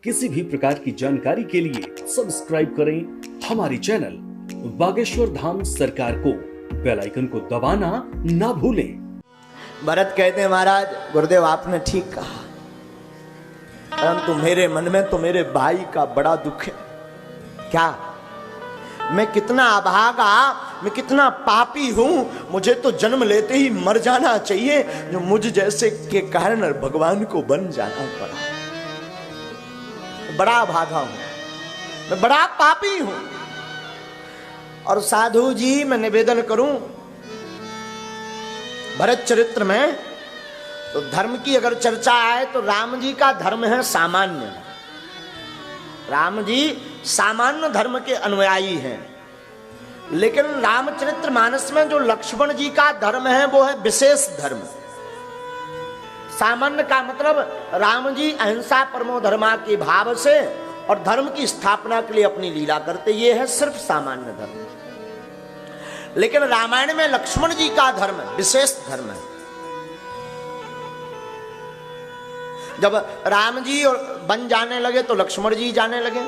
किसी भी प्रकार की जानकारी के लिए सब्सक्राइब करें हमारी चैनल बागेश्वर धाम सरकार को। बेल आइकन को दबाना ना भूलें। भरत कहते हैं महाराज गुरुदेव आपने ठीक कहा, परंतु मेरे मन में तो मेरे भाई का बड़ा दुख है। क्या मैं कितना अभागा, मैं कितना पापी हूं, मुझे तो जन्म लेते ही मर जाना चाहिए, जो मुझ जैसे के कारण भगवान को बन जाना पड़ा। बड़ा अभागा हूं, मैं बड़ा पापी हूं। और साधु जी मैं निवेदन करूं, भरत चरित्र में तो धर्म की अगर चर्चा आए तो राम जी का धर्म है सामान्य। राम जी सामान्य धर्म के अनुयायी हैं, लेकिन रामचरित्र मानस में जो लक्ष्मण जी का धर्म है वो है विशेष धर्म। सामान्य का मतलब राम जी अहिंसा परमो धर्मा के भाव से और धर्म की स्थापना के लिए अपनी लीला करते, ये है सिर्फ सामान्य धर्म। लेकिन रामायण में लक्ष्मण जी का धर्म विशेष धर्म है। जब राम जी और बन जाने लगे तो लक्ष्मण जी जाने लगे,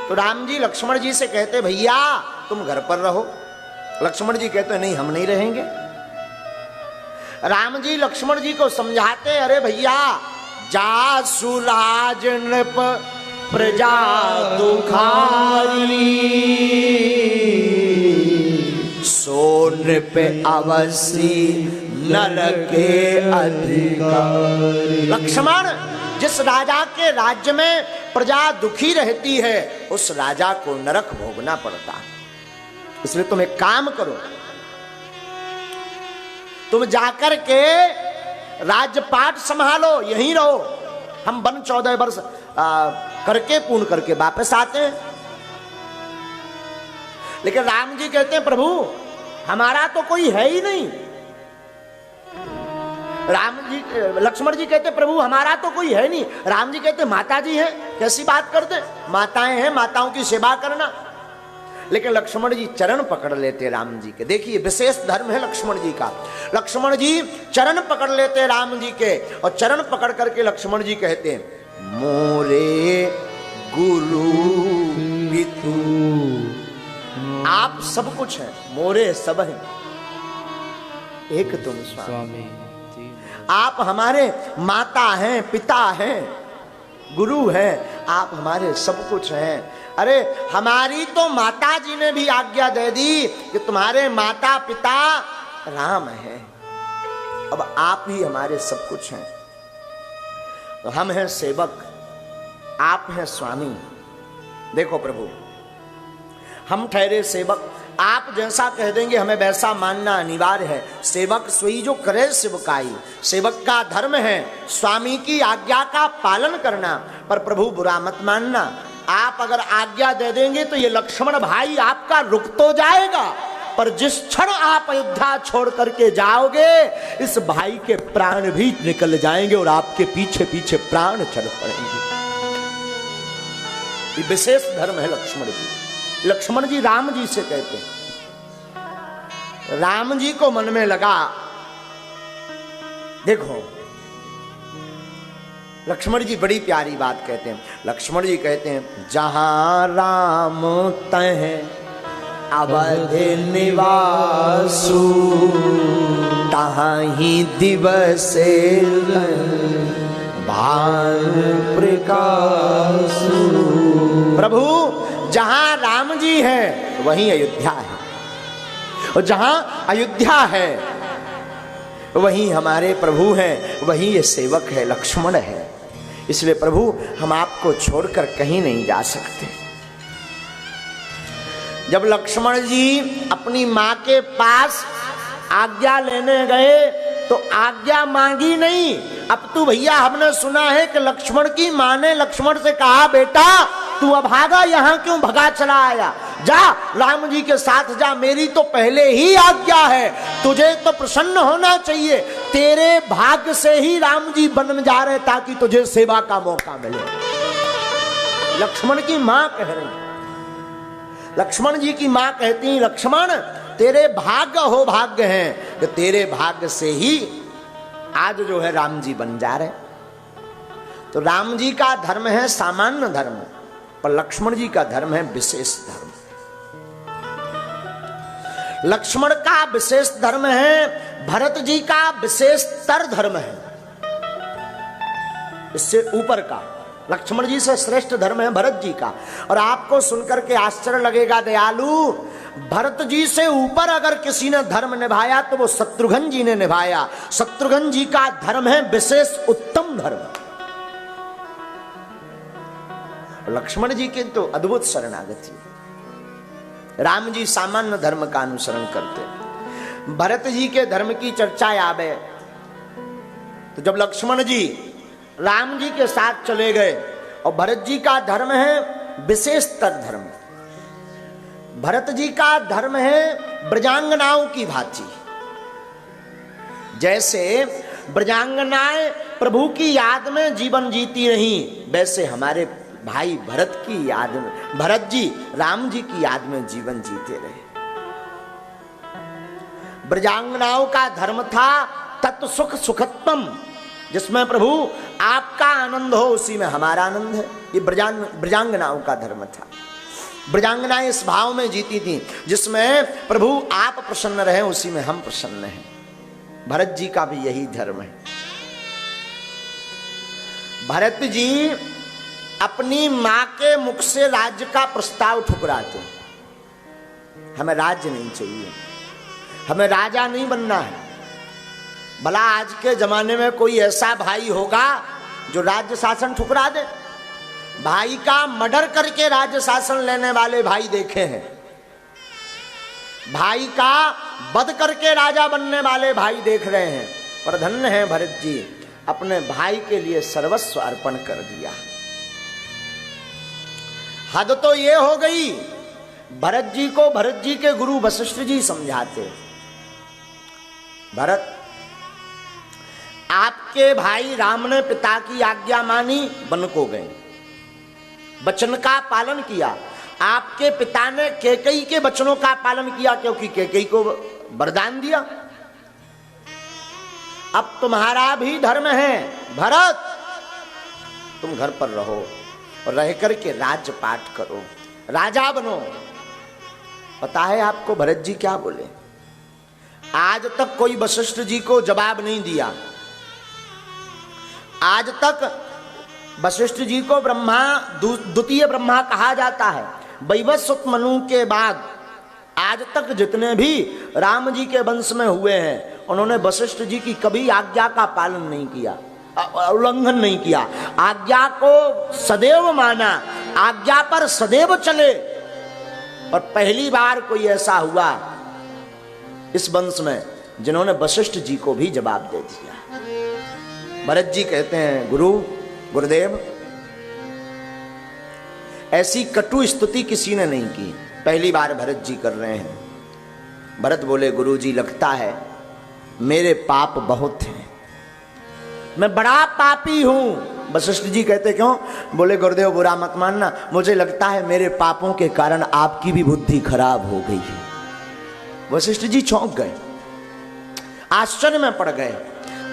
तो राम जी लक्ष्मण जी से कहते भैया तुम घर पर रहो। लक्ष्मण जी कहते नहीं हम नहीं रहेंगे। राम जी लक्ष्मण जी को समझाते अरे भैया जासु राज नृप प्रजा दुखारी सो नृप अवसी नर के अधिकारी। लक्ष्मण जिस राजा के राज्य में प्रजा दुखी रहती है उस राजा को नरक भोगना पड़ता है। इसलिए तुम एक काम करो, तुम जाकर के राजपाट संभालो, यहीं रहो। हम वन 14 वर्ष करके पूर्ण करके वापस आते हैं। लेकिन राम जी कहते हैं प्रभु हमारा तो कोई है ही नहीं। राम जी लक्ष्मण जी कहते प्रभु हमारा तो कोई है नहीं। राम जी कहते माता जी है, कैसी बात करते, माताएं हैं, माताओं की सेवा करना। लेकिन लक्ष्मण जी चरण पकड़ लेते राम जी के। देखिए विशेष धर्म है लक्ष्मण जी का। लक्ष्मण जी चरण पकड़ लेते राम जी के और चरण पकड़ करके लक्ष्मण जी कहते मोरे गुरु पितु आप सब कुछ है, मोरे सब है, एक तुम स्वामी। आप हमारे माता हैं, पिता हैं, गुरु हैं, आप हमारे सब कुछ हैं। अरे हमारी तो माता जी ने भी आज्ञा दे दी कि तुम्हारे माता पिता राम हैं, अब आप ही हमारे सब कुछ हैं। तो हम हैं सेवक, आप हैं स्वामी। देखो प्रभु हम ठहरे सेवक, आप जैसा कह देंगे हमें वैसा मानना अनिवार्य है। सेवक सोई जो करे सेवकाई, सेवक का धर्म है स्वामी की आज्ञा का पालन करना। पर प्रभु बुरा मत मानना, आप अगर आज्ञा दे देंगे तो ये लक्ष्मण भाई आपका रुक तो जाएगा, पर जिस क्षण आप अयोध्या छोड़ करके जाओगे इस भाई के प्राण भी निकल जाएंगे और आपके पीछे पीछे प्राण चढ़ पड़ेंगे। ये विशेष धर्म है लक्ष्मण जी। लक्ष्मण जी राम जी से कहते हैं, राम जी को मन में लगा, देखो लक्ष्मण जी बड़ी प्यारी बात कहते हैं। लक्ष्मण जी कहते हैं जहां राम तह अवध निवासु तहां ही दिवस भान प्रकाशु। प्रभु जहां राम जी है वहीं अयोध्या है, और जहां अयोध्या है वहीं हमारे प्रभु हैं, वहीं ये सेवक है लक्ष्मण है। इसलिए प्रभु हम आपको छोड़कर कहीं नहीं जा सकते। जब लक्ष्मण जी अपनी मां के पास आज्ञा लेने गए तो आज्ञा मांगी नहीं। अब तू भैया हमने सुना है कि लक्ष्मण की मां ने लक्ष्मण से कहा बेटा तू अभागा यहां क्यों भगा चला आया, जा राम जी के साथ जा, मेरी तो पहले ही आज्ञा है, तुझे तो प्रसन्न होना चाहिए। तेरे भाग्य से ही राम जी बन जा रहे ताकि तुझे सेवा का मौका मिले। लक्ष्मण की मां कह रही, लक्ष्मण जी की मां कहती लक्ष्मण तेरे भाग्य हो भाग्य हैं कि तेरे भाग्य से ही आज जो है राम जी बन जा रहे। तो राम जी का धर्म है सामान्य धर्म, पर लक्ष्मण जी का धर्म है विशेष धर्म। लक्ष्मण का विशेष धर्म है, भरत जी का विशेषतर धर्म है, इससे ऊपर का। लक्ष्मण जी से श्रेष्ठ धर्म है भरत जी का। और आपको सुनकर के आश्चर्य लगेगा दयालु, भरत जी से ऊपर अगर किसी ने धर्म निभाया तो वो शत्रुघ्न जी ने निभाया। शत्रुघ्न जी का धर्म है विशेष उत्तम धर्म। लक्ष्मण जी के तो अद्भुत शरणागति। राम जी सामान्य धर्म का अनुसरण करते। भरत जी के धर्म की चर्चा आवे तो जब लक्ष्मण जी राम जी के साथ चले गए, और भरत जी का धर्म है विशेषतर धर्म। भरत जी का धर्म है ब्रजांगनाओं की भांति। जैसे ब्रजांगनाएं प्रभु की याद में जीवन जीती रही, वैसे हमारे भाई भरत की याद में, भरत जी राम जी की याद में जीवन जीते रहे। ब्रजांगनाओं का धर्म था तत् सुख सुखत्वम, जिसमें प्रभु आपका आनंद हो उसी में हमारा आनंद है। ये ब्रजांगनाओं का धर्म था। ब्रजांगनाएं इस भाव में जीती थी जिसमें प्रभु आप प्रसन्न रहे उसी में हम प्रसन्न हैं। भरत जी का भी यही धर्म है। भरत जी अपनी मां के मुख से राज्य का प्रस्ताव ठुकराते। हमें राज्य नहीं चाहिए, हमें राजा नहीं बनना है। भला आज के जमाने में कोई ऐसा भाई होगा जो राज्य शासन ठुकरा दे? भाई का मर्डर करके राज्य शासन लेने वाले भाई देखे हैं। भाई का वध करके राजा बनने वाले भाई देख रहे हैं। पर धन्य है भरत जी, अपने भाई के लिए सर्वस्व अर्पण कर दिया। हद तो ये हो गई, भरत जी को भरत जी के गुरु वशिष्ठ जी समझाते, भरत आपके भाई राम ने पिता की आज्ञा मानी, वन को गए, वचन का पालन किया। आपके पिता ने कैकेयी के वचनों का पालन किया, क्योंकि कैकेयी को वरदान दिया। अब तुम्हारा भी धर्म है भरत, तुम घर पर रहो और रह करके राज्य पाठ करो, राजा बनो। पता है आपको भरत जी क्या बोले? आज तक कोई वशिष्ठ जी को जवाब नहीं दिया। आज तक वशिष्ठ जी को ब्रह्मा द्वितीय ब्रह्मा कहा जाता है। वैवस्वत मनु के बाद आज तक जितने भी राम जी के वंश में हुए हैं, उन्होंने वशिष्ठ जी की कभी आज्ञा का पालन नहीं किया, उल्लंघन नहीं किया। आज्ञा को सदैव माना, आज्ञा पर सदैव चले। और पहली बार कोई ऐसा हुआ इस वंश में जिन्होंने वशिष्ठ जी को भी जवाब दे दिया। भरत जी कहते हैं, गुरुदेव ऐसी कटु स्तुति किसी ने नहीं की, पहली बार भरत जी कर रहे हैं। भरत बोले, गुरु जी लगता है मेरे पाप बहुत हैं, मैं बड़ा पापी हूं। वशिष्ठ जी कहते क्यों? बोले, गुरुदेव बुरा मत मानना, मुझे लगता है मेरे पापों के कारण आपकी भी बुद्धि खराब हो गई है। वशिष्ठ जी चौंक गए, आश्चर्य में पड़ गए।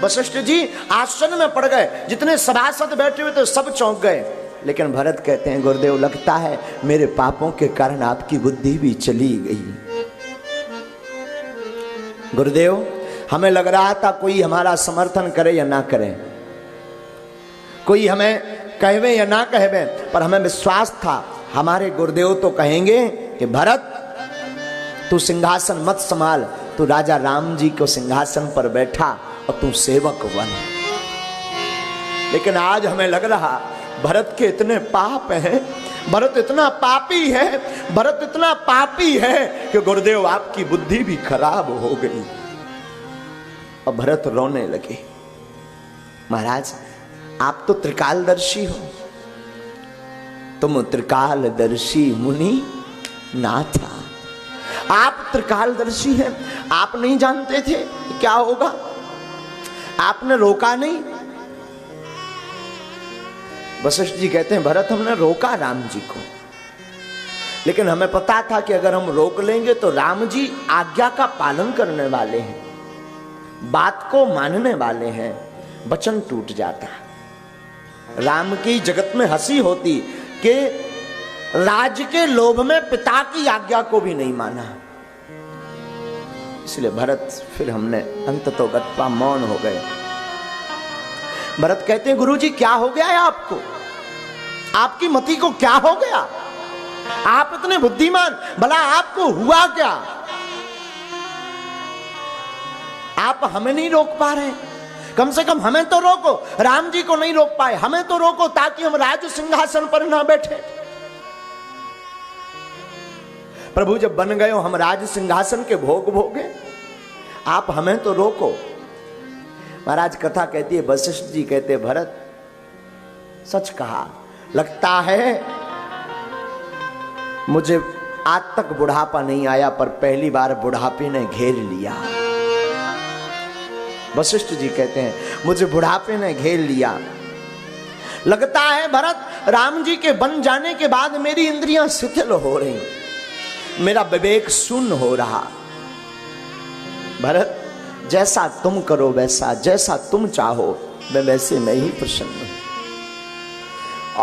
वशिष्ठ जी आश्चर्य में पड़ गए, जितने सभासद बैठे हुए थे सब चौंक गए। लेकिन भरत कहते हैं, गुरुदेव लगता है मेरे पापों के कारण आपकी बुद्धि भी चली गई। गुरुदेव हमें लग रहा था कोई हमारा समर्थन करे या ना करे, कोई हमें कहवे या ना कहवे, पर हमें विश्वास था हमारे गुरुदेव तो कहेंगे कि भरत तू सिंहासन मत संभाल, तू राजा राम जी को सिंहासन पर बैठा और तू सेवक बन। लेकिन आज हमें लग रहा भरत के इतने पाप हैं, भरत इतना पापी है, भरत इतना पापी है कि गुरुदेव आपकी बुद्धि भी खराब हो गई। और भरत रोने लगे। महाराज आप तो त्रिकालदर्शी हो, तुम त्रिकालदर्शी मुनि ना था। आप त्रिकालदर्शी हैं, आप नहीं जानते थे क्या होगा? आपने रोका नहीं? वशिष्ठ जी कहते हैं, भरत हमने रोका राम जी को, लेकिन हमें पता था कि अगर हम रोक लेंगे तो राम जी आज्ञा का पालन करने वाले हैं, बात को मानने वाले हैं, वचन टूट जाता। राम की जगत में हंसी होती कि राज के लोभ में पिता की आज्ञा को भी नहीं माना। इसलिए भरत फिर हमने अंततोगत्वा मौन हो गए। भरत कहते हैं गुरुजी क्या हो गया है आपको, आपकी मति को क्या हो गया, आप इतने बुद्धिमान, भला आपको हुआ क्या, आप हमें नहीं रोक पा रहे, कम से कम हमें तो रोको। राम जी को नहीं रोक पाए, हमें तो रोको ताकि हम राज सिंहासन पर ना बैठे। प्रभु जब बन गए हो हम राज सिंहासन के भोग भोगे, आप हमें तो रोको। महाराज कथा कहती है, वशिष्ठ जी कहते भरत सच कहा, लगता है मुझे आज तक बुढ़ापा नहीं आया पर पहली बार बुढ़ापे ने घेर लिया। वशिष्ठ जी कहते हैं मुझे बुढ़ापे ने घेर लिया। लगता है भरत राम जी के बन जाने के बाद मेरी इंद्रियां शिथिल हो रही, मेरा विवेक शून्य हो रहा। भरत जैसा तुम करो वैसा, जैसा तुम चाहो मैं वैसे मैं ही प्रसन्न हूं।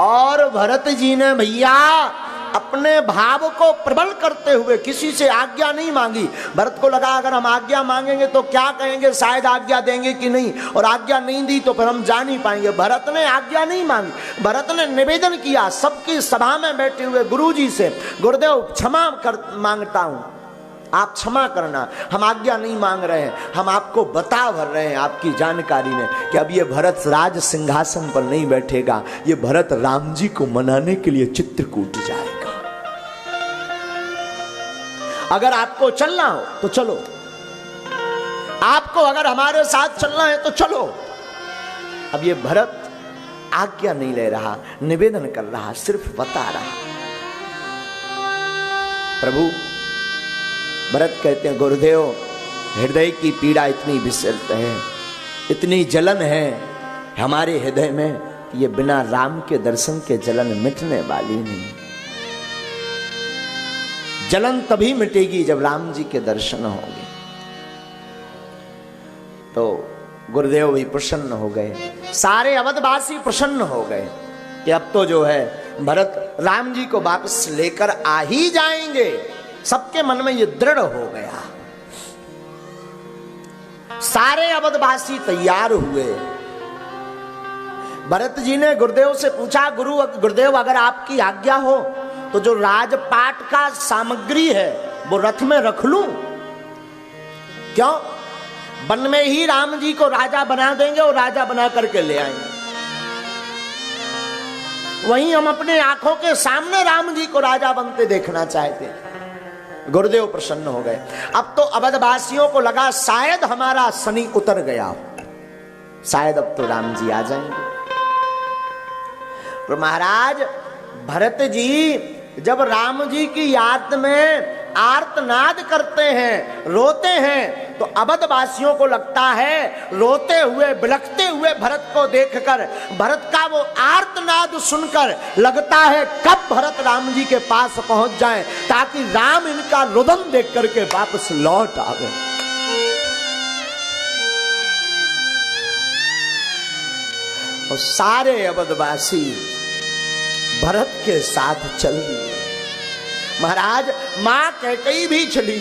और भरत जी ने भैया अपने भाव को प्रबल करते हुए किसी से आज्ञा नहीं मांगी। भरत को लगा अगर हम आज्ञा मांगेंगे तो क्या कहेंगे, शायद आज्ञा देंगे कि नहीं, और आज्ञा नहीं दी तो फिर हम जा नहीं पाएंगे। भरत ने आज्ञा नहीं मांगी, भरत ने निवेदन किया सबकी सभा में बैठे हुए गुरुजी से, गुरुदेव क्षमा कर मांगता हूं, आप क्षमा करना, हम आज्ञा नहीं मांग रहे हैं, हम आपको बता भर रहे हैं आपकी जानकारी में कि अब ये भरत राज सिंहासन पर नहीं बैठेगा, ये भरत राम जी को मनाने के लिए चित्रकूट जाएगा। अगर आपको चलना हो तो चलो, आपको अगर हमारे साथ चलना है तो चलो। अब ये भरत आज्ञा नहीं ले रहा, निवेदन कर रहा, सिर्फ बता रहा। प्रभु भरत कहते हैं गुरुदेव हृदय की पीड़ा इतनी विस्तृत है, इतनी जलन है हमारे हृदय में, ये बिना राम के दर्शन के जलन मिटने वाली नहीं। जलन तभी मिटेगी जब राम जी के दर्शन होंगे। तो गुरुदेव भी प्रसन्न हो गए, सारे अवधवासी प्रसन्न हो गए कि अब तो जो है भरत राम जी को वापस लेकर आ ही जाएंगे। सबके मन में ये दृढ़ हो गया, सारे अवधवासी तैयार हुए। भरत जी ने गुरुदेव से पूछा, गुरुदेव अगर आपकी आज्ञा हो तो जो राजपाट का सामग्री है वो रथ में रख लूं? क्यों? वन में ही राम जी को राजा बना देंगे और राजा बना करके ले आएंगे, वहीं हम अपने आंखों के सामने राम जी को राजा बनते देखना चाहते हैं। गुरुदेव प्रसन्न हो गए। अब तो अवधवासियों को लगा शायद हमारा शनि उतर गया, शायद अब तो राम जी आ जाएंगे। तो महाराज भरत जी जब राम जी की याद में आर्तनाद करते हैं, रोते हैं, तो अवधवासियों को लगता है रोते हुए बिलखते हुए भरत को देखकर, भरत का वो आर्तनाद सुनकर लगता है कब भरत राम जी के पास पहुंच जाएं ताकि राम इनका रुदन देख करके वापस लौट आवे। और सारे अवधवासी भरत के साथ चल दिए। महाराज मां कैकेयी भी चली,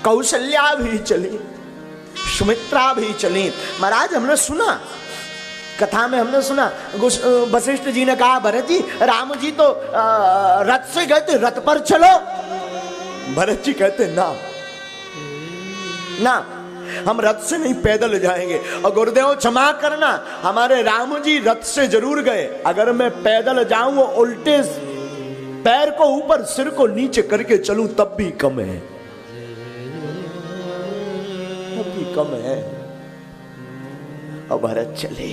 कौशल्या भी चली, सुमित्रा भी चली। महाराज हमने सुना, कथा में हमने सुना, वशिष्ठ जी ने कहा भरत जी राम जी तो रथ से गए थे, रथ पर चलो। भरत जी कहते ना ना, हम रथ से नहीं पैदल जाएंगे। और गुरुदेव क्षमा करना, हमारे राम जी रथ से जरूर गए, अगर मैं पैदल जाऊं वो उल्टे पैर को ऊपर सिर को नीचे करके चलूं तब भी कम है, तब भी कम है। और भरत चले,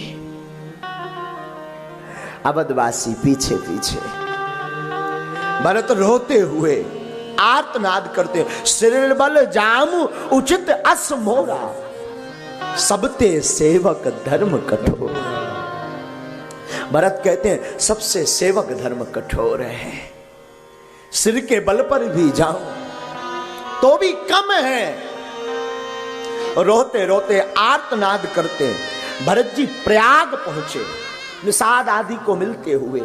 अवधवासी पीछे पीछे, भरत रोते हुए आर्तनाद करते, सिर बल जामु उचित अस मोरा, सबते सेवक धर्म कठोर। भरत कहते हैं सबसे सेवक धर्म कठोर है, सिर के बल पर भी जाऊं तो भी कम है। रोते रोते आर्तनाद करते भरत जी प्रयाग पहुंचे। निषाद आदि को मिलते हुए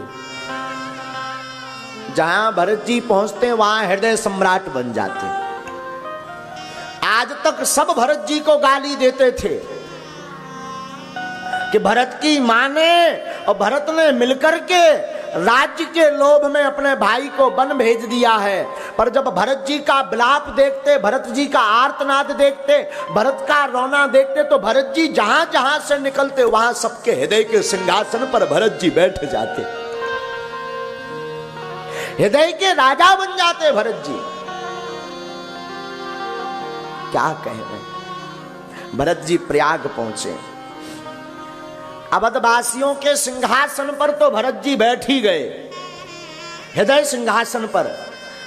जहां भरत जी पहुंचते हैं वहां हृदय सम्राट बन जाते हैं। आज तक सब भरत जी को गाली देते थे कि भरत की मां ने और भरत ने मिलकर के राज्य के लोभ में अपने भाई को वन भेज दिया है। पर जब भरत जी का विलाप देखते, भरत जी का आर्तनाद देखते, भरत का रोना देखते, तो भरत जी जहां जहां से निकलते वहां सबके हृदय के सिंहासन पर भरत जी बैठ जाते, हृदय के राजा बन जाते भरत जी। क्या कहें, भरत जी प्रयाग पहुंचे। अवधवासियों के सिंहासन पर तो भरत जी बैठ ही गए, हृदय सिंहासन पर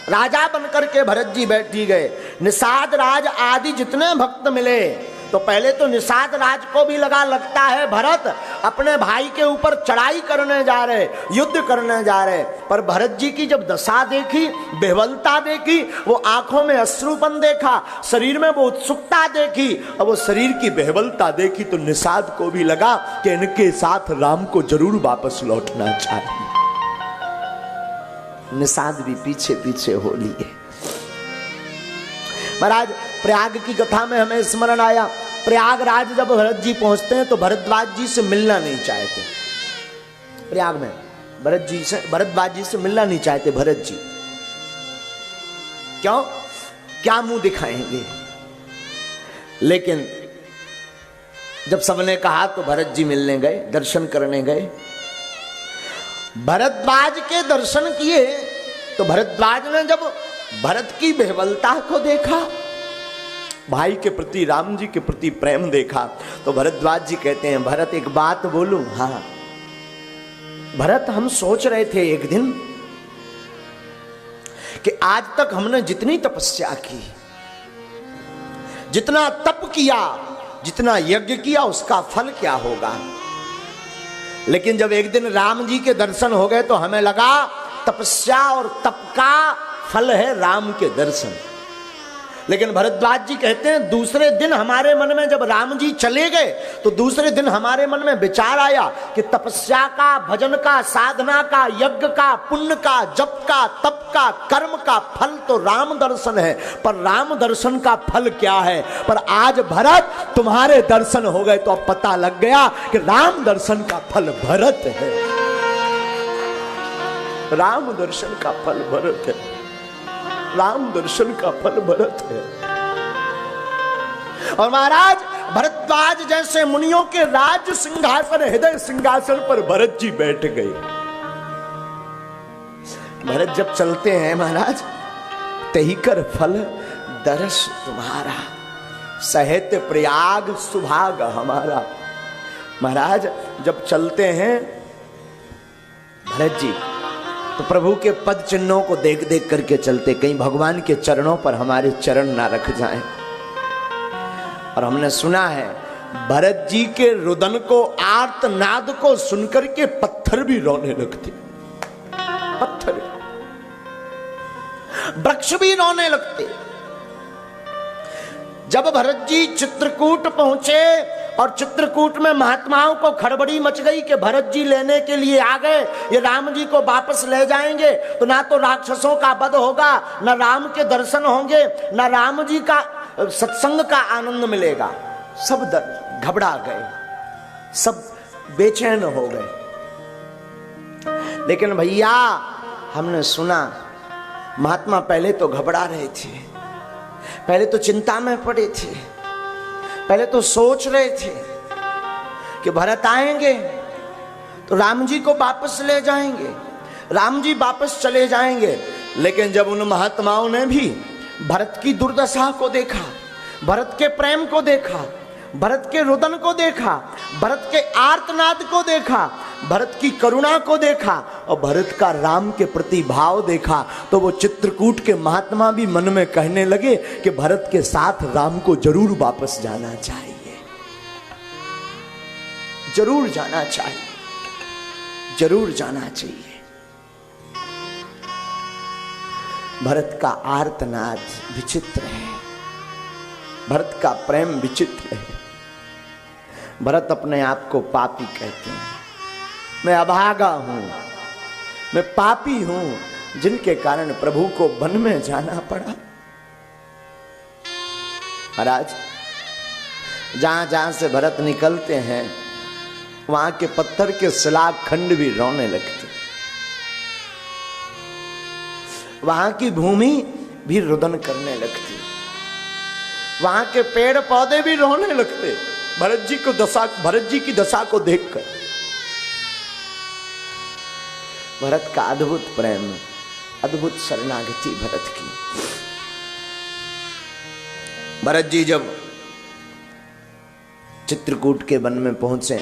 राजा बनकर के भरत जी बैठ ही गए। निषाद राज आदि जितने भक्त मिले तो पहले तो निषाद राज को भी लगता है भरत अपने भाई के ऊपर चढ़ाई करने जा रहे, युद्ध करने जा रहे। पर भरत जी की जब दशा देखी, बेवलता देखी, वो आंखों में अश्रुपन देखा, शरीर में वो उत्सुकता देखी और वो शरीर की बेवलता देखी, तो निषाद को भी लगा कि इनके साथ राम को जरूर वापस लौटना चाहिए। निषाद भी पीछे पीछे हो लिए। महाराज प्रयाग की कथा में हमें स्मरण आया, प्रयागराज जब भरत जी पहुंचते हैं तो भरद्वाज जी से मिलना नहीं चाहते। प्रयाग में भरद्वाज जी से मिलना नहीं चाहते भरत जी। क्यों? क्या मुंह दिखाएंगे? लेकिन जब सबने कहा तो भरत जी मिलने गए, दर्शन करने गए। भरद्वाज के दर्शन किए तो भरद्वाज ने जब भरत की बेवलता को देखा, भाई के प्रति, राम जी के प्रति प्रेम देखा, तो भरद्वाज जी कहते हैं, भरत एक बात बोलूं? हाँ। भरत हम सोच रहे थे एक दिन कि आज तक हमने जितनी तपस्या की, जितना तप किया, जितना यज्ञ किया, उसका फल क्या होगा। लेकिन जब एक दिन राम जी के दर्शन हो गए तो हमें लगा तपस्या और तप का फल है राम के दर्शन। लेकिन भरद्वाज जी कहते हैं दूसरे दिन हमारे मन में, जब राम जी चले गए तो दूसरे दिन हमारे मन में विचार आया कि तपस्या का, भजन का, साधना का, यज्ञ का, पुण्य का, जप का, तप का, कर्म का फल तो राम दर्शन है, पर राम दर्शन का फल क्या है। पर आज भरत तुम्हारे दर्शन हो गए तो अब पता लग गया कि राम दर्शन का फल भरत है, राम दर्शन का फल भरत है, राम दर्शन का फल भरत है। और महाराज भरद्वाज जैसे मुनियों के राज सिंहासन, हृदय सिंहासन पर भरत जी बैठ गए। भरत जब चलते हैं महाराज, तही कर फल दर्श तुम्हारा, सहित प्रयाग सुभाग हमारा। महाराज जब चलते हैं भरत जी तो प्रभु के पद चिन्हों को देख देख करके चलते, कहीं भगवान के चरणों पर हमारे चरण ना रख जाएं। और हमने सुना है भरत जी के रुदन को, आर्तनाद को सुनकर के पत्थर भी रोने लगते, पत्थर, वृक्ष भी रोने लगते। जब भरत जी चित्रकूट पहुंचे और चित्रकूट में महात्माओं को खड़बड़ी मच गई कि भरत जी लेने के लिए आ गए, ये राम जी को वापस ले जाएंगे तो ना तो राक्षसों का वध होगा, ना राम के दर्शन होंगे, ना राम जी का सत्संग का आनंद मिलेगा। सब घबरा गए, सब बेचैन हो गए। लेकिन भैया हमने सुना महात्मा पहले तो घबरा रहे थे, पहले तो चिंता में पड़े थे, पहले तो सोच रहे थे कि भरत आएंगे तो राम जी को वापस ले जाएंगे, राम जी वापस चले जाएंगे। लेकिन जब उन महात्माओं ने भी भरत की दुर्दशा को देखा, भरत के प्रेम को देखा, भरत के रुदन को देखा, भरत के आर्तनाद को देखा, भरत की करुणा को देखा और भरत का राम के प्रति भाव देखा, तो वो चित्रकूट के महात्मा भी मन में कहने लगे कि भरत के साथ राम को जरूर वापस जाना चाहिए, जरूर जाना चाहिए, जरूर जाना चाहिए। भरत का आर्तनाद विचित्र है, भरत का प्रेम विचित्र है। भरत अपने आप को पापी कहते हैं, मैं अभागा हूं, मैं पापी हूं, जिनके कारण प्रभु को वन में जाना पड़ा। महाराज, जहां जहां से भरत निकलते हैं वहां के पत्थर के शिलाख खंड भी रोने लगते, वहां की भूमि भी रुदन करने लगती, वहां के पेड़ पौधे भी रोने लगते भरत जी की दशा को देखकर। भरत का अद्भुत प्रेम, अद्भुत शरणागति भरत की। भरत जी जब चित्रकूट के वन में पहुंचे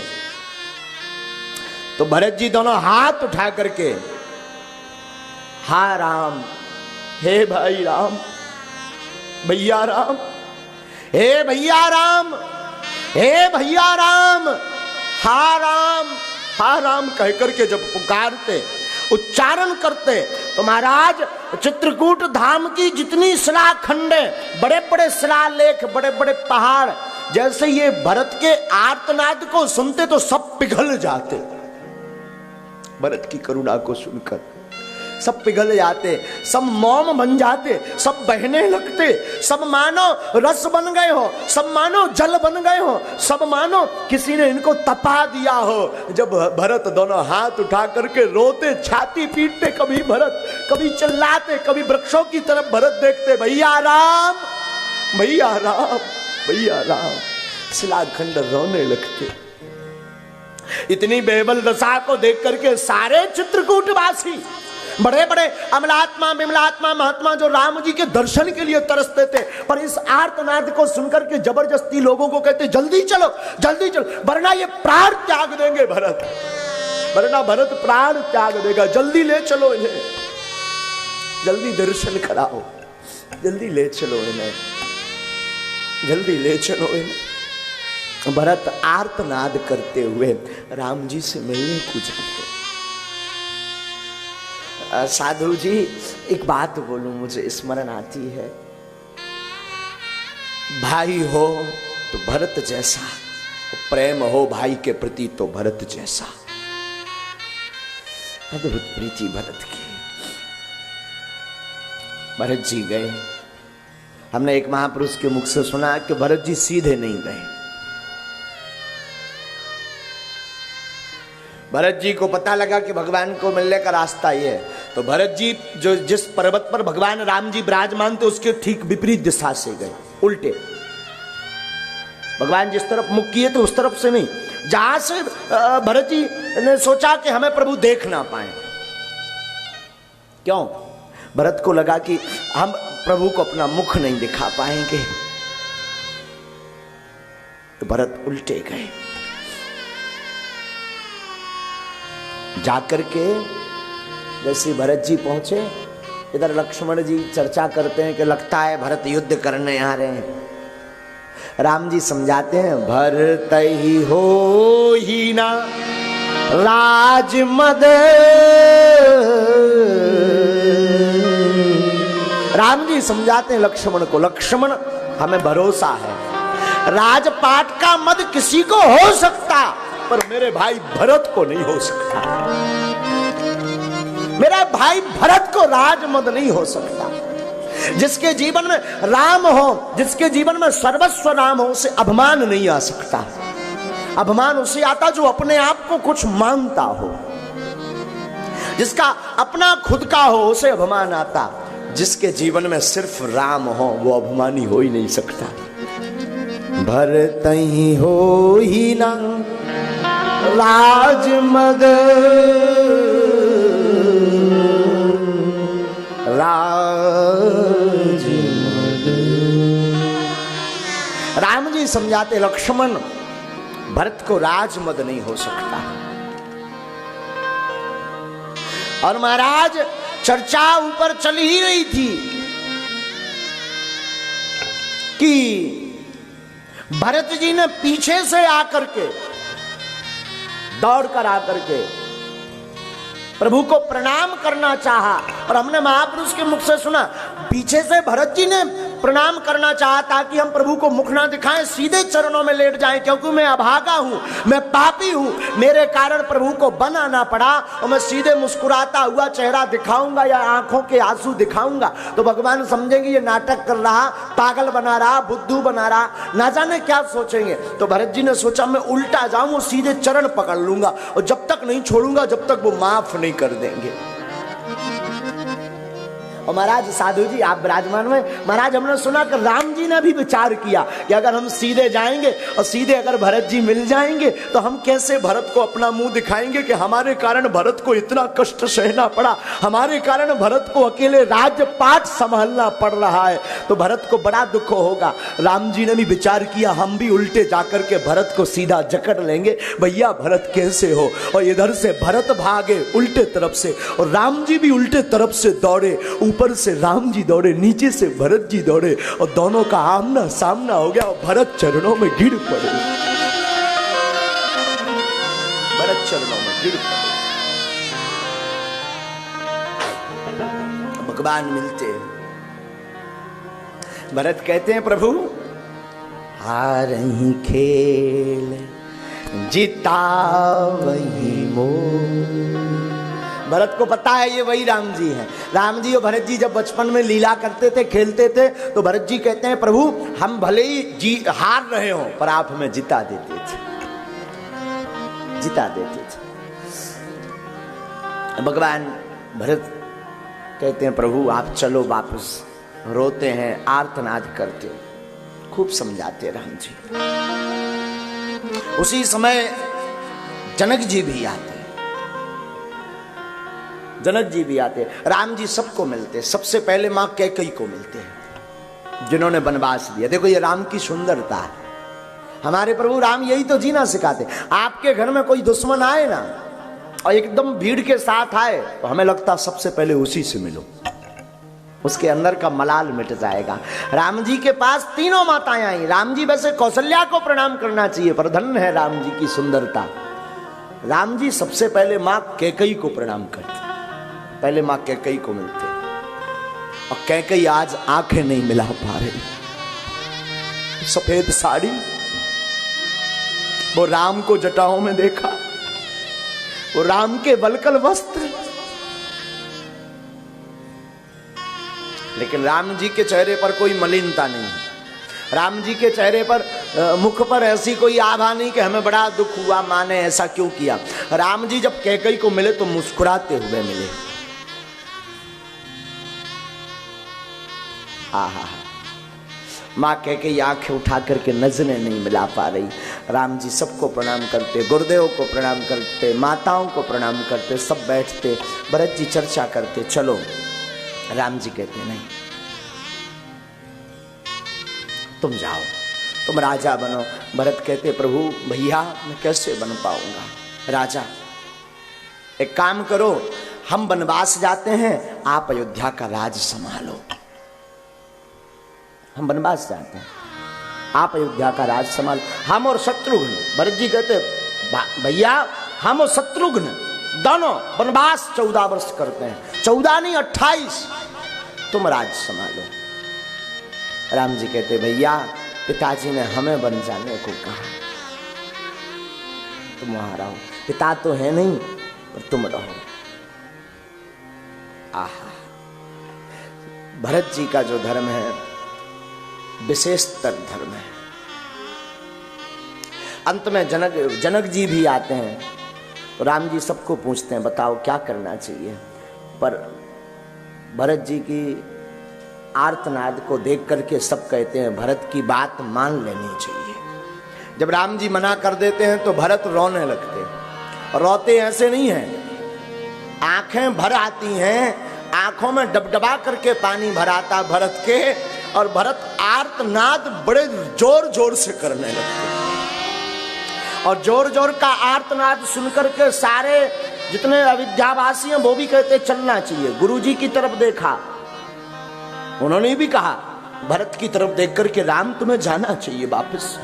तो भरत जी दोनों हाथ उठा करके, हा राम, हे भाई राम, भैया राम, हे भैया राम, हे भैया राम, हा राम कहकर के जब पुकारते, उच्चारण करते, तो महाराज चित्रकूट धाम की जितनी शिलाखंडे, बड़े बड़े शिलालेख, बड़े बड़े पहाड़, जैसे ये भरत के आर्तनाद को सुनते तो सब पिघल जाते। भरत की करुणा को सुनकर सब पिघल जाते, सब मोम बन जाते, सब बहने लगते, सब मानो रस बन गए हो, सब मानो जल बन गए हो, सब मानो किसी ने इनको तपा दिया हो। जब भरत दोनों हाथ उठा करके रोते, छाती पीटते, कभी भरत, कभी चिल्लाते, कभी वृक्षों की तरफ भरत देखते, भैया राम, भैया राम, भैया राम, शिलाखंड रोने लगते। इतनी बेबल दशा को देख करके सारे चित्रकूटवासी, बड़े बड़े अमलात्मा, विमलात्मा, महात्मा जो राम जी के दर्शन के लिए तरसते थे, पर इस आर्तनाद को सुनकर के जबरदस्ती लोगों को कहते जल्दी चलो, जल्दी चलो, वरना ये प्राण त्याग देंगे भरत, वरना भरत प्राण त्याग देगा, जल्दी ले चलो इन्हें, जल्दी दर्शन कराओ, जल्दी ले चलो इन्हें, जल्दी ले चलो इन्हें। भरत आर्तनाद करते हुए राम जी से मिलने को जाते। साधु जी, एक बात बोलूं, मुझे स्मरण आती है, भाई हो तो भरत जैसा, प्रेम हो भाई के प्रति तो भरत जैसा। अद्भुत प्रीति भरत की। भरत जी गए, हमने एक महापुरुष के मुख से सुना कि भरत जी सीधे नहीं गए। भरत जी को पता लगा कि भगवान को मिलने का रास्ता ये है, तो भरत जी जो जिस पर्वत पर भगवान राम जी विराजमान थे उसके ठीक विपरीत दिशा से गए, उल्टे। भगवान जिस तरफ मुख किए थे उस तरफ से नहीं, जहां से भरत जी ने सोचा कि हमें प्रभु देख ना पाए। क्यों? भरत को लगा कि हम प्रभु को अपना मुख नहीं दिखा पाएंगे, तो भरत उल्टे गए। जाकर के जैसे भरत जी पहुंचे, इधर लक्ष्मण जी चर्चा करते हैं कि लगता है भरत युद्ध करने आ रहे हैं। राम जी समझाते हैं, भरत ही हो ही ना राजमद। राम जी समझाते हैं लक्ष्मण को, लक्ष्मण हमें भरोसा है, राजपाट का मद किसी को हो सकता, पर मेरे भाई भरत को नहीं हो सकता। मेरा भाई भरत को राजमद नहीं हो सकता। जिसके जीवन में राम हो, जिसके जीवन में सर्वस्व राम हो, उसे अभिमान नहीं आ सकता। अभिमान उसे आता जो अपने आप को कुछ मानता हो। जिसका अपना खुद का हो उसे अभिमान आता। जिसके जीवन में सिर्फ राम हो वो अभिमानी हो ही नहीं सकता। भरत ही हो ही ना राजमद, राजमद। राम जी समझाते लक्ष्मण, भरत को राजमद नहीं हो सकता। और महाराज चर्चा ऊपर चल ही रही थी कि भरत जी ने पीछे से आकर के, दौड़कर आकर के प्रभु को प्रणाम करना चाहा। और हमने महापुरुष के मुख से सुना, पीछे से भरत जी ने प्रणाम करना चाहा ताकि हम प्रभु को मुख ना दिखाएं, सीधे चरणों में लेट जाएं, क्योंकि मैं अभागा हूं, मैं पापी हूं, मेरे कारण प्रभु को बनाना पड़ा और मैं सीधे मुस्कुराता हुआ चेहरा दिखाऊंगा या आंखों के आंसू दिखाऊंगा तो भगवान समझेंगे ये नाटक कर रहा, पागल बना रहा, बुद्धू बना रहा, ना जाने क्या सोचेंगे। तो भरत जी ने सोचा मैं उल्टा जाऊं, सीधे चरण पकड़ लूंगा और जब तक नहीं छोड़ूंगा जब तक वो माफ नहीं कर देंगे। और महाराज साधु जी आप विराजमान में, महाराज हमने सुना कि राम जी ने भी विचार किया कि अगर हम सीधे जाएंगे और सीधे अगर भरत जी मिल जाएंगे तो हम कैसे भरत को अपना मुंह दिखाएंगे कि हमारे कारण भरत को इतना कष्ट सहना पड़ा, हमारे कारण भरत को अकेले राजपाट संभालना पड़ रहा है, तो भरत को बड़ा दुख होगा। राम जी ने भी विचार किया हम भी उल्टे जाकर के भरत को सीधा जकड़ लेंगे, भैया भरत कैसे हो। और इधर से भरत भागे उल्टे तरफ से और राम जी भी उल्टे तरफ से दौड़े, ऊपर से राम जी दौड़े, नीचे से भरत जी दौड़े और दोनों का आमना सामना हो गया और भरत चरणों में गिर पड़े, भरत चरणों में गिर पड़े। भगवान मिलते, भरत कहते हैं प्रभु हारही खेल जीता वही मोह। भरत को पता है ये वही राम जी हैं। राम जी और भरत जी जब बचपन में लीला करते थे, खेलते थे, तो भरत जी कहते हैं प्रभु हम भले ही हार रहे हो पर आप हमें जिता देते थे, जिता देते थे। भगवान भरत कहते हैं प्रभु आप चलो वापस। रोते हैं, आर्तनाद करते, खूब समझाते राम जी। उसी समय जनक जी भी आते, जनक जी भी आते, राम जी सबको मिलते। सबसे पहले मां कैकेयी को मिलते हैं जिन्होंने वनवास दिया। देखो ये राम की सुंदरता है। हमारे प्रभु राम यही तो जीना सिखाते। आपके घर में कोई दुश्मन आए ना और एकदम भीड़ के साथ आए तो हमें लगता सबसे पहले उसी से मिलो, उसके अंदर का मलाल मिट जाएगा। राम जी के पास तीनों माताएं आई। राम जी वैसे कौशल्या को प्रणाम करना चाहिए पर धन्य है राम जी की सुंदरता। राम जी सबसे पहले मां कैकेयी को प्रणाम करते, पहले मां कैकेयी को मिलते और कैकेयी आज आंखें नहीं मिला पा रही। सफेद साड़ी, वो राम को जटाओं में देखा, वो राम के वलकल वस्त्र, लेकिन राम जी के चेहरे पर कोई मलिनता नहीं। राम जी के चेहरे पर मुख पर ऐसी कोई आभा नहीं कि हमें बड़ा दुख हुआ, मां ने ऐसा क्यों किया। राम जी जब कैकेयी को मिले तो मुस्कुराते हुए मिले। आहा, मां कैकेयी आंखें उठा करके नजरें नहीं मिला पा रही। राम जी सबको प्रणाम करते, गुरुदेव को प्रणाम करते, माताओं को प्रणाम करते, सब बैठते। भरत जी चर्चा करते, चलो। राम जी कहते नहीं, तुम जाओ, तुम राजा बनो। भरत कहते प्रभु भैया मैं कैसे बन पाऊंगा राजा, एक काम करो हम वनवास जाते हैं, आप अयोध्या का राज संभालो। हम वनवास जाते हैं, आप अयोध्या का राज संभालो, हम और शत्रुघ्न। भरत जी कहते भैया हम और शत्रुघ्न दोनों वनवास 14 वर्ष करते हैं, 14 नहीं 28, तुम राज संभालो। राम जी कहते भैया पिताजी ने हमें बन जाने को कहा, तुम वहां रहो। पिता तो है नहीं पर तुम रहो। आहा, भरत जी का जो धर्म है विशेषतर धर्म है। अंत में जनक जी भी आते हैं तो राम जी सबको पूछते हैं बताओ क्या करना चाहिए, पर भरत जी की आर्तनाद को देख करके सब कहते हैं भरत की बात मान लेनी चाहिए। जब राम जी मना कर देते हैं तो भरत रोने लगते। रोते ऐसे नहीं हैं, आंखें भर आती हैं, आंखों में डबडबा करके पानी भर आता भरत के, और भरत आर्तनाद बड़े जोर जोर से करने लगते। और जोर जोर का आर्तनाद सुनकर के सारे जितने अविद्यावासी हैं वो भी कहते चलना चाहिए। गुरुजी की तरफ देखा, उन्होंने भी कहा भरत की तरफ देख करके राम तुम्हें जाना चाहिए वापस।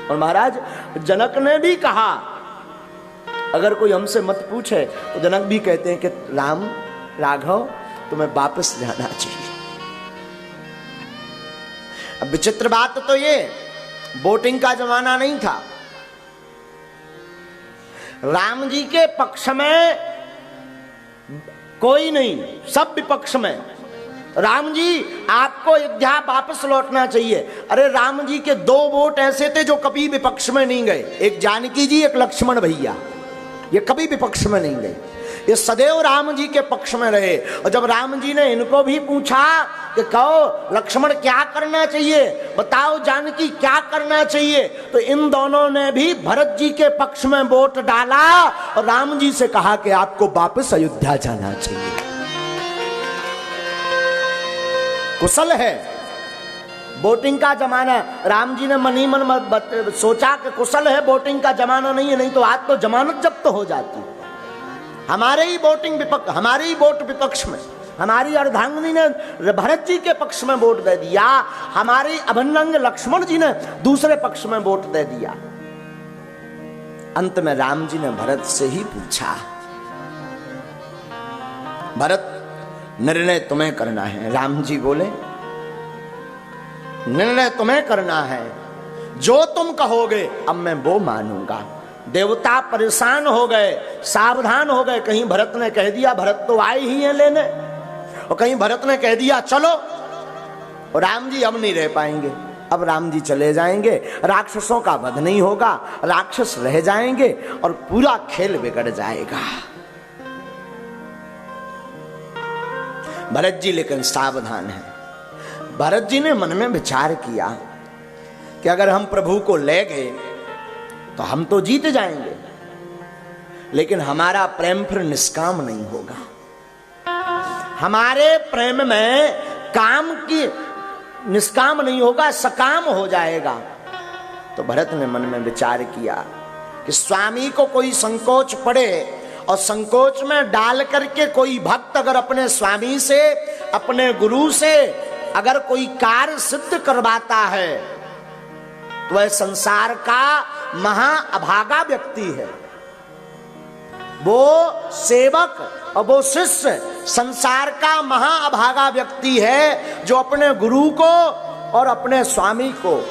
और महाराज जनक ने भी कहा अगर कोई हमसे मत पूछे तो जनक भी कहते हैं कि राम राघव तुम्हें वापस जाना चाहिए। विचित्र बात तो ये, वोटिंग का जमाना नहीं था। राम जी के पक्ष में कोई नहीं, सब विपक्ष में। राम जी आपको अयोध्या वापस लौटना चाहिए। अरे राम जी के 2 वोट ऐसे थे जो कभी विपक्ष में नहीं गए, एक जानकी जी, एक लक्ष्मण भैया, ये कभी विपक्ष में नहीं गए, ये सदैव राम जी के पक्ष में रहे। और जब राम जी ने इनको भी पूछा कि कहो लक्ष्मण क्या करना चाहिए, बताओ जानकी क्या करना चाहिए, तो इन दोनों ने भी भरत जी के पक्ष में वोट डाला और राम जी से कहा कि आपको वापस अयोध्या जाना चाहिए। कुशल है वोटिंग का जमाना। राम जी ने मन ही मन सोचा कि कुशल है, वोटिंग का जमाना नहीं है, नहीं तो आज तो जमानत जब्त हो जाती। हमारे ही वोटिंग विपक्ष, हमारे ही वोट विपक्ष में, हमारी अर्धांगिनी ने भरत जी के पक्ष में वोट दे दिया, हमारी अभिन्नंग लक्ष्मण जी ने दूसरे पक्ष में वोट दे दिया। अंत में राम जी ने भरत से ही पूछा, भरत निर्णय तुम्हें करना है। राम जी बोले निर्णय तुम्हें करना है, जो तुम कहोगे अब मैं वो मानूंगा। देवता परेशान हो गए, सावधान हो गए, कहीं भरत ने कह दिया भरत तो आए ही हैं लेने, और कहीं भरत ने कह दिया चलो, और राम जी अब नहीं रह पाएंगे। अब राम जी चले जाएंगे, राक्षसों का वध नहीं होगा, राक्षस रह जाएंगे और पूरा खेल बिगड़ जाएगा। भरत जी लेकिन सावधान है। भरत जी ने मन में विचार किया कि अगर हम प्रभु को ले गए तो हम तो जीत जाएंगे, लेकिन हमारा प्रेम फिर निष्काम नहीं होगा। हमारे प्रेम में काम की निष्काम नहीं होगा, सकाम हो जाएगा। तो भरत ने मन में विचार किया कि स्वामी को कोई संकोच पड़े और संकोच में डाल करके कोई भक्त अगर अपने स्वामी से, अपने गुरु से अगर कोई कार्य सिद्ध करवाता है तो वह संसार का महाअभागा व्यक्ति है। वो सेवक और वो शिष्य संसार का महाअभागा व्यक्ति है जो अपने गुरु को और अपने स्वामी को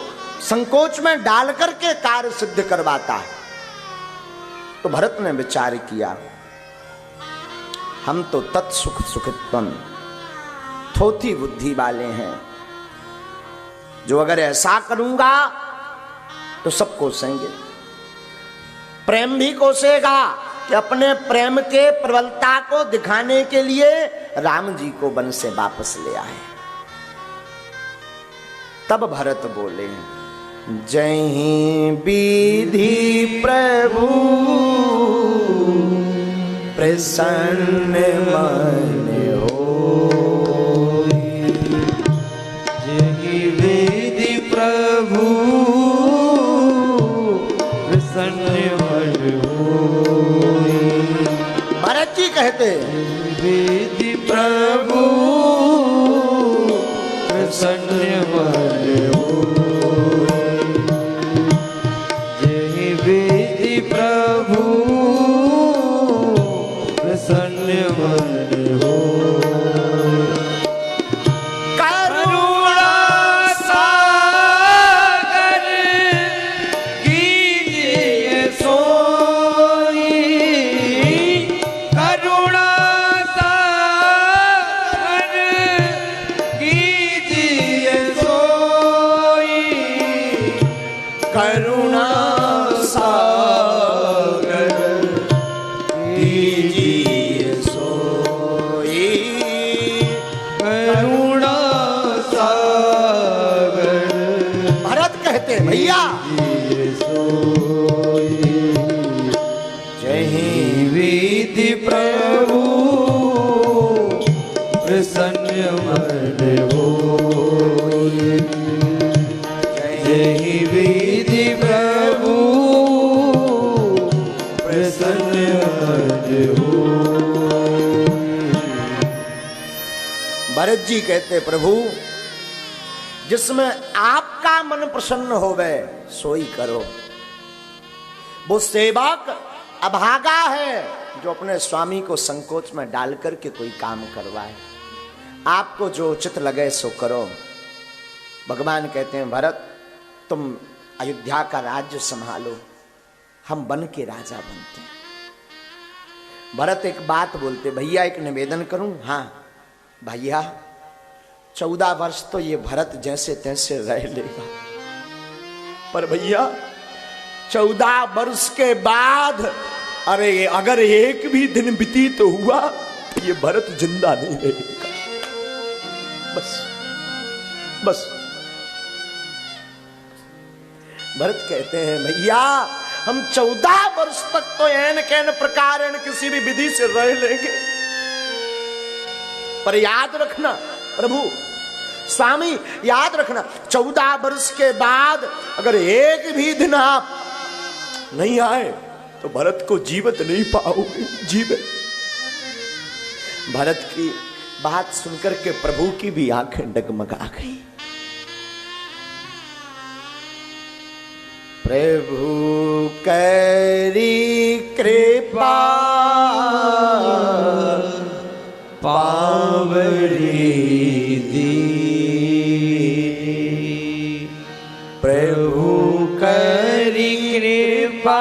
संकोच में डाल करके कार्य सिद्ध करवाता है। तो भरत ने विचार किया, हम तो तत्सुख सुखित्वम थोथी बुद्धि वाले हैं, जो अगर ऐसा करूंगा तो सब कोसेंगे। प्रेम भी कोसेगा कि अपने प्रेम के प्रबलता को दिखाने के लिए राम जी को वन से वापस ले आए। तब भरत बोले, जय विधि प्रभु प्रसन्न मन हो, जय विधि प्रभु प्रसन्न मन हो। भरत जी कहते विधि प्रभु प्रसन्न मन हो, जय विधि प्रभु प्रसन्न मन हो। करुणा सागर कीजिए सोई, करुणा सागर कीजिए सोई, करुणा सागर कीजिए सोई, करुणा सागर भरत कहते भैया कीजिए सोई, जय विधि प्रभु प्रसन्न मन होई, जय विधि प्रभु प्रसन्न मन होई। भरत जी कहते प्रभु जिसमें आपका मन प्रसन्न होवे सोई करो। वो सेवक अभागा है जो अपने स्वामी को संकोच में डाल करके कोई काम करवाए। आपको जो उचित लगे सो करो। भगवान कहते हैं भरत तुम अयोध्या का राज्य संभालो, हम बन के राजा बनते हैं। भरत एक बात बोलते, भैया एक निवेदन करूं? हाँ भैया 14 वर्ष तो ये भरत जैसे तैसे रह लेगा, पर भैया 14 वर्ष के बाद अरे अगर एक भी दिन व्यतीत तो हुआ तो ये भरत जिंदा नहीं रहेगा। बस बस भरत कहते हैं भैया हम 14 वर्ष तक तो एन कैन प्रकार एन किसी भी विधि से रह लेंगे, पर याद रखना प्रभु स्वामी, याद रखना 14 वर्ष के बाद अगर एक भी दिन आप नहीं आए तो भरत को जीवित नहीं पाओगे। जीवित। भरत की बात सुनकर के प्रभु की भी आंखें डगमगा गई। प्रभु करी कृपा पावरी दी, प्रभु करी कृपा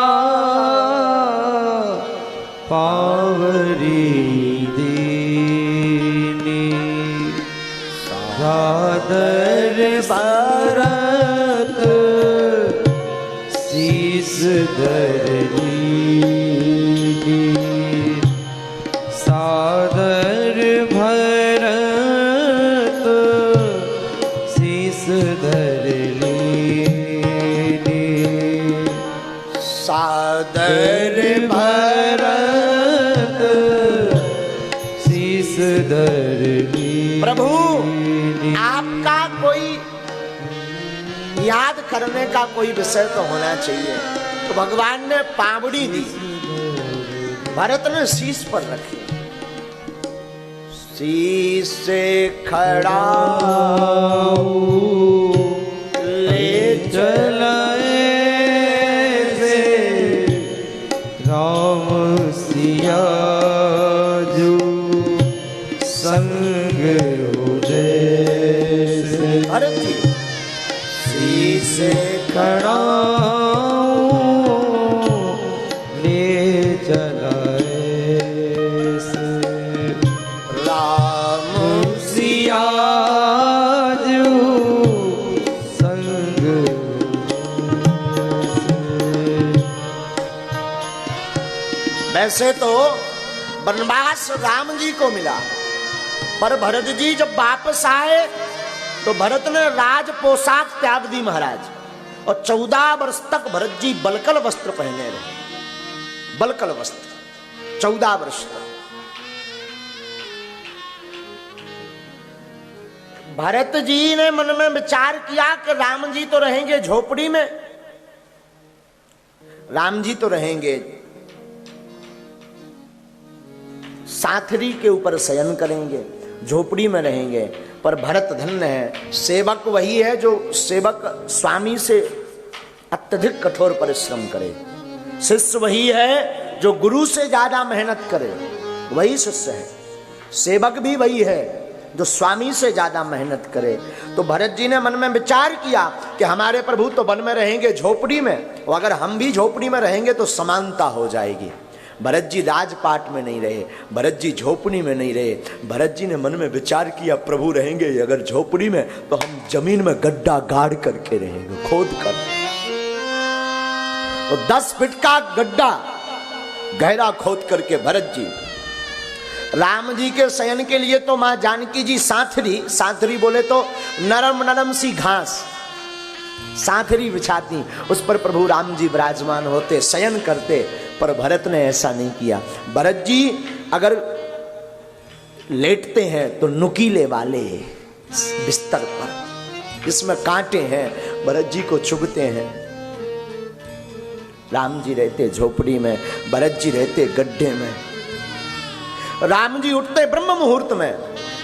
पावरी दीनी, सादर भरत शीस धरनी, सादर भरत शीस धरनी, सादर भरत शीस धरनी। प्रभु आपका कोई याद करने का कोई विषय तो होना चाहिए। तो भगवान ने पावड़ी दी, भरत ने शीश पर रखी। शीश से खड़ा ले चलाए से राम सिया जो संग हो जैसे, भरत जी शीश से खड़ा ले चलाए से राम सिया जो संग वैसे तो वनवास राम जी को मिला, पर भरत जी जब वापस आए तो भरत ने राज पोशाक त्याग दी महाराज, और 14 वर्ष तक भरत जी बलकल वस्त्र पहने रहे। बलकल वस्त्र 14 वर्ष तक। भरत जी ने मन में विचार किया कि राम जी तो रहेंगे झोपड़ी में, राम जी तो रहेंगे साथरी के ऊपर शयन करेंगे, झोपड़ी में रहेंगे। पर भरत धन्य है, सेवक वही है जो सेवक स्वामी से अत्यधिक कठोर परिश्रम करे, शिष्य वही है जो गुरु से ज्यादा मेहनत करे, वही शिष्य है। सेवक भी वही है जो स्वामी से ज्यादा मेहनत करे। तो भरत जी ने मन में विचार किया कि हमारे प्रभु तो वन में रहेंगे झोपड़ी में, और अगर हम भी झोपड़ी में रहेंगे तो समानता हो जाएगी। भरत जी राजपाट में नहीं रहे, भरत जी झोपड़ी में नहीं रहे। भरत जी ने मन में विचार किया प्रभु रहेंगे अगर झोपड़ी में तो हम जमीन में गड्ढा गाड़ करके रहेंगे, खोद कर। तो 10 फीट का गड्ढा गहरा खोद करके भरत जी राम जी के शयन के लिए तो मां जानकी जी साथरी बोले तो नरम नरम सी घास साथरी बिछाती, उस पर प्रभु राम जी विराजमान होते, शयन करते। पर भरत ने ऐसा नहीं किया। भरत जी अगर लेटते हैं तो नुकीले वाले बिस्तर पर जिसमें कांटे हैं, भरत जी को चुभते हैं। राम जी रहते झोपड़ी में, भरत जी रहते गड्ढे में। राम जी उठते ब्रह्म मुहूर्त में।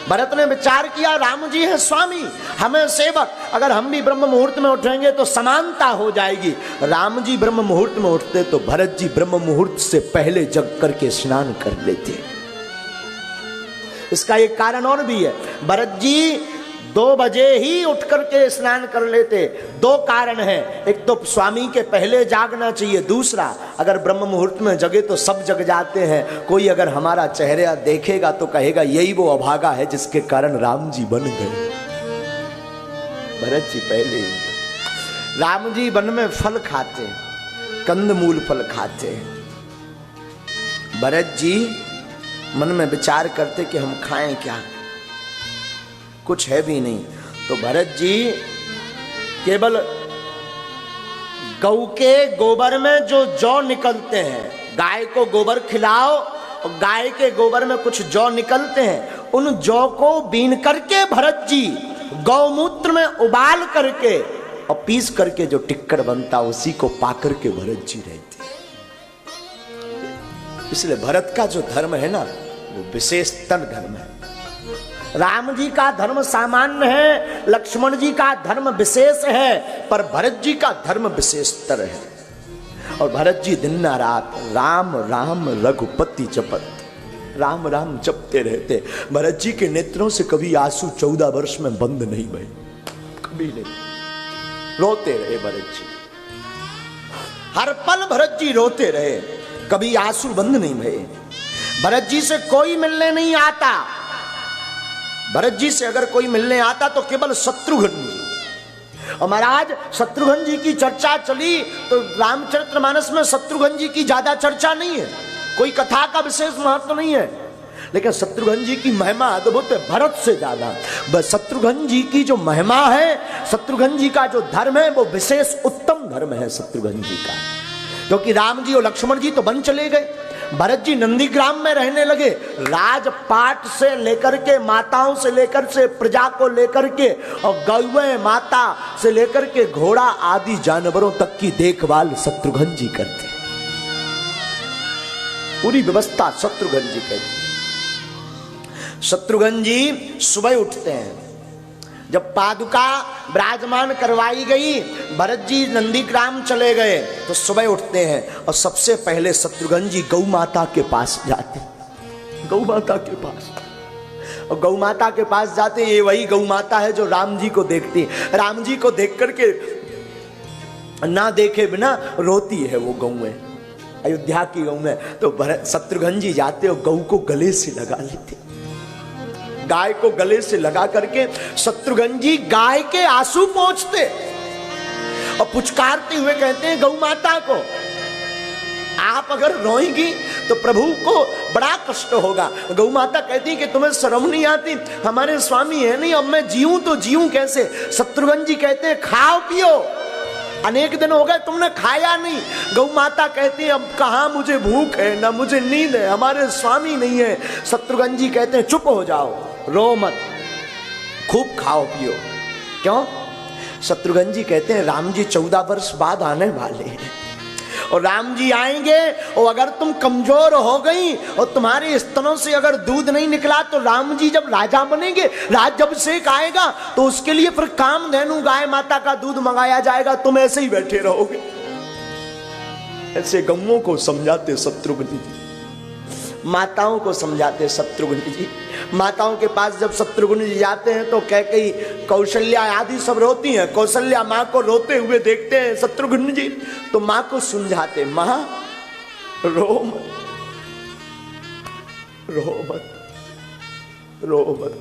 भरत ने विचार किया राम जी है स्वामी, हमें सेवक, अगर हम भी ब्रह्म मुहूर्त में उठेंगे तो समानता हो जाएगी। राम जी ब्रह्म मुहूर्त में उठते तो भरत जी ब्रह्म मुहूर्त से पहले जग करके स्नान कर लेते। इसका एक कारण और भी है, भरत जी 2 बजे ही उठ करके स्नान कर लेते। 2 कारण हैं, एक तो स्वामी के पहले जागना चाहिए, दूसरा अगर ब्रह्म मुहूर्त में जगे तो सब जग जाते हैं। कोई अगर हमारा चेहरा देखेगा तो कहेगा यही वो अभागा है जिसके कारण राम जी बन गए। भरत जी पहले ही, राम जी वन में फल खाते, कंदमूल फल खाते। भरत जी मन में विचार करते कि हम खाएं क्या, कुछ है भी नहीं। तो भरत जी केवल गऊ के गोबर में जो जौ निकलते हैं, गाय को गोबर खिलाओ और गाय के गोबर में कुछ जौ निकलते हैं, उन जौ को बीन करके भरत जी गौमूत्र में उबाल करके और पीस करके जो टिक्कर बनता उसी को पाकर के भरत जी रहते। इसलिए भरत का जो धर्म है ना वो विशेषतर धर्म है। राम जी का धर्म सामान्य है, लक्ष्मण जी का धर्म विशेष है, पर भरत जी का धर्म विशेषतर है। और भरत जी दिन ना रात राम राम रघुपति जपत, राम राम जपते रहते। भरत जी के नेत्रों से कभी आंसू 14 वर्ष में बंद नहीं भये, कभी नहीं, रोते रहे भरत जी, हर पल भरत जी रोते रहे, कभी आंसू बंद नहीं भये। भरत जी से कोई मिलने नहीं आता, भरत जी से अगर कोई मिलने आता तो केवल शत्रुघ्न जी। और महाराज शत्रुघ्न जी की चर्चा चली तो रामचरितमानस में शत्रुघ्न जी की ज्यादा चर्चा नहीं है, कोई कथा का विशेष महत्व नहीं है, लेकिन शत्रुघ्न जी की महिमा अद्भुत है, भरत से ज्यादा। बस शत्रुघ्न जी की जो महिमा है, शत्रुघ्न जी का जो धर्म है वो विशेष उत्तम धर्म है शत्रुघ्न जी का। क्योंकि राम जी और लक्ष्मण जी तो वन चले गए, भरत जी नंदीग्राम में रहने लगे। राजपाट से लेकर के, माताओं से लेकर से, प्रजा को लेकर के और गौएं माता से लेकर के घोड़ा आदि जानवरों तक की देखभाल शत्रुघ्न जी करते, पूरी व्यवस्था शत्रुघ्न जी करते। शत्रुघ्न जी सुबह उठते हैं, जब पादुका विराजमान करवाई गई, भरत जी नंदीग्राम चले गए तो सुबह उठते हैं और सबसे पहले शत्रुघ्न जी गौ माता के पास जाते, गौ माता के पास। और गौ माता के पास जाते, ये वही गौ माता है जो राम जी को देखती, राम जी को देख करके ना देखे बिना रोती है वो गौएं, अयोध्या की गौएं। तो शत्रुघ्न जी जाते और गौ को गले से लगा लेते, गाय को गले से लगा करके शत्रुघ्न जी गाय के आंसू पोंछते और पुचकारते हुए कहते हैं गौ माता को, आप अगर रोएंगी तो प्रभु को बड़ा कष्ट होगा। गौ माता कहती कि तुम्हें शर्म नहीं आती, हमारे स्वामी है नहीं, अब मैं जीऊं तो जीऊं कैसे। शत्रुघ्न जी कहते हैं खाओ पियो, अनेक दिन हो गए तुमने खाया नहीं। गौ माता कहती है अब कहाँ मुझे भूख है, ना मुझे नींद है, हमारे स्वामी नहीं है। शत्रुघ्न जी कहते हैं चुप हो जाओ, रो मत, खूब खाओ पियो। क्यों? शत्रुघ्न जी कहते हैं राम जी 14 वर्ष बाद आने वाले हैं और राम जी आएंगे और अगर तुम कमजोर हो गई और तुम्हारे स्तनों से अगर दूध नहीं निकला तो राम जी जब राजा बनेंगे, राज्याभिषेक आएगा तो उसके लिए फिर कामधेनु गाय माता का दूध मंगाया जाएगा, तुम ऐसे ही बैठे रहोगे। ऐसे गौओं को समझाते शत्रुघ्न जी, माताओं को समझाते शत्रुघ्न जी। माताओं के पास जब शत्रुघ्न जी जाते हैं तो कैकेयी, कौशल्या आदि सब रोती हैं। कौशल्या माँ को रोते हुए देखते हैं शत्रुघ्न जी तो माँ को समझाते, माँ रो मत, रो मत, रो मत।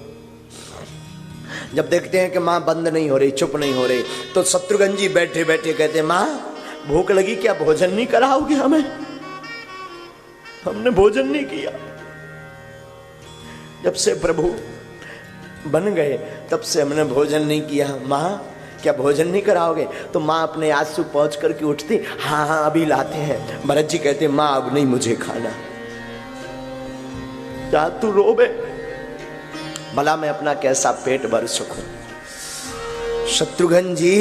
जब देखते हैं कि माँ बंद नहीं हो रही, चुप नहीं हो रही, तो शत्रुघ्न जी बैठे बैठे कहते, माँ भूख लगी क्या, भोजन नहीं कराओगे हमें, हमने भोजन नहीं किया। जब से प्रभु बन गए तब से हमने भोजन नहीं किया, माँ क्या भोजन नहीं कराओगे। तो माँ अपने आंसू पहुंच करके उठती, हाँ हाँ अभी लाते हैं। भरत जी कहते माँ अब नहीं मुझे खाना, क्या तू रोबे, भला मैं अपना कैसा पेट भर सकूं। शत्रुघ्न जी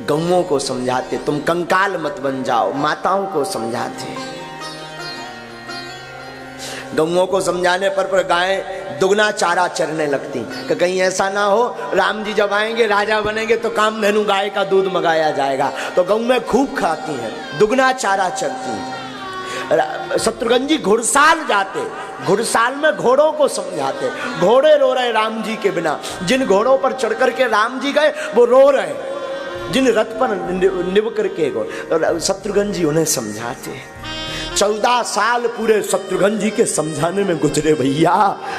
गौओं को समझाते, तुम कंकाल मत बन जाओ, माताओं को समझाते। गौओं को समझाने पर गाय दुगना चारा चरने लगती कि कहीं ऐसा ना हो राम जी जब आएंगे राजा बनेंगे तो कामधेनु गाय का दूध मंगाया जाएगा। तो गौएं खूब खाती हैं, दुगना चारा चरती हैं। शत्रुघ्न जी घुड़साल जाते, घुड़साल में घोड़ों को समझाते। घोड़े रो रहे राम जी के बिना, जिन घोड़ों पर चढ़ करके राम जी गए वो रो रहे, जिन रथ पर निभ करके शत्रुघ्न जी उन्हें समझाते। 14 साल पूरे शत्रुघ्न जी के समझाने में गुजरे भैया।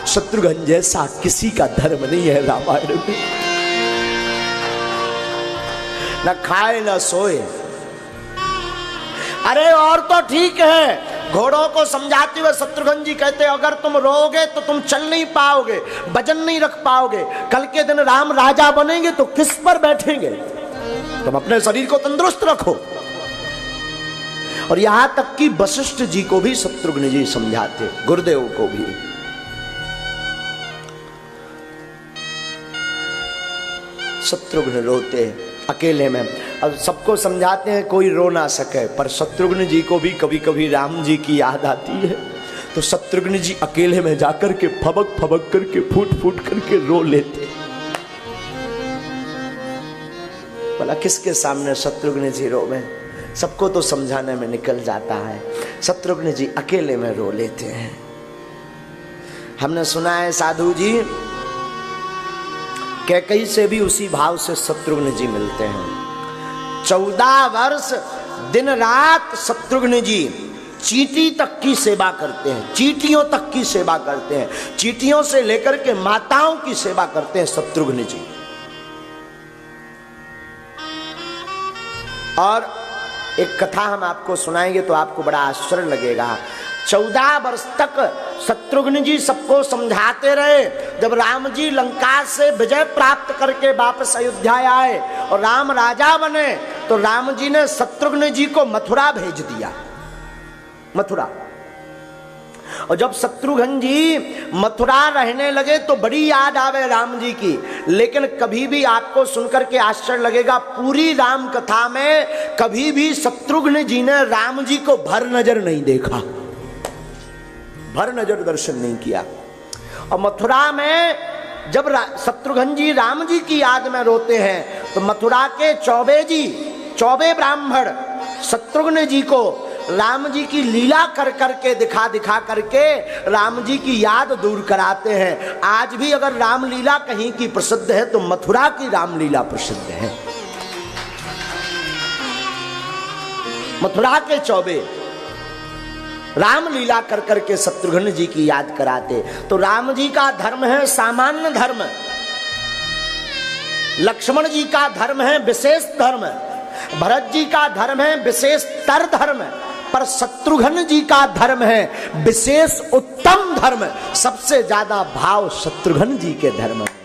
शत्रुघ्न जैसा किसी का धर्म नहीं है रामायण में। न खाए न सोए। अरे और तो ठीक है, घोड़ों को समझाते हुए शत्रुघ्न जी कहते अगर तुम रोगे तो तुम चल नहीं पाओगे, वजन नहीं रख पाओगे, कल के दिन राम राजा बनेंगे तो किस पर बैठेंगे, तुम अपने शरीर को तंदुरुस्त रखो। और यहां तक कि वशिष्ठ जी को भी शत्रुघ्न जी समझाते, गुरुदेव को भी। शत्रुघ्न रोते अकेले में। अब सबको समझाते हैं कोई रो ना सके, पर शत्रुघ्न जी को भी कभी कभी राम जी की याद आती है, तो शत्रुघ्न जी अकेले में जाकर के फबक फबक करके फूट फूट करके रो लेते। भला किसके सामने शत्रुघ्न जी रोवे, सबको तो समझाने में निकल जाता है, शत्रुघ्न जी अकेले में रो लेते हैं। हमने सुना है साधु जी कैकेयी से भी उसी भाव से शत्रुघ्न जी मिलते हैं। 14 वर्ष दिन रात शत्रुघ्न जी चींटी तक की सेवा करते हैं, चींटियों तक की सेवा करते हैं, चींटियों से लेकर के माताओं की सेवा करते हैं शत्रुघ्न जी। और एक कथा हम आपको सुनाएंगे तो आपको बड़ा आश्चर्य लगेगा। 14 वर्ष तक शत्रुघ्न जी सबको समझाते रहे। जब राम जी लंका से विजय प्राप्त करके वापस अयोध्या आए और राम राजा बने, तो राम जी ने शत्रुघ्न जी को मथुरा भेज दिया, मथुरा। और जब शत्रुघ्न जी मथुरा रहने लगे तो बड़ी याद आवे राम जी की। लेकिन कभी भी आपको सुनकर के आश्चर्य लगेगा, पूरी राम कथा में कभी भी शत्रुघ्न जी ने राम जी को भर नजर नहीं देखा, भर नजर दर्शन नहीं किया। और मथुरा में जब शत्रुघ्न जी राम जी की याद में रोते हैं, तो मथुरा के चौबे ब्राह्मण शत्रुघ्न जी को राम जी की लीला कर करके दिखा करके राम जी की याद दूर कराते हैं। आज भी अगर रामलीला कहीं की प्रसिद्ध है तो मथुरा की रामलीला प्रसिद्ध है। मथुरा के चौबे रामलीला कर करके शत्रुघ्न जी की याद कराते। तो राम जी का धर्म है सामान्य धर्म, लक्ष्मण जी का धर्म है विशेष धर्म, भरत जी का धर्म है विशेष तर धर्म, पर शत्रुघ्न जी का धर्म है विशेष उत्तम धर्म। सबसे ज्यादा भाव शत्रुघ्न जी के धर्म में।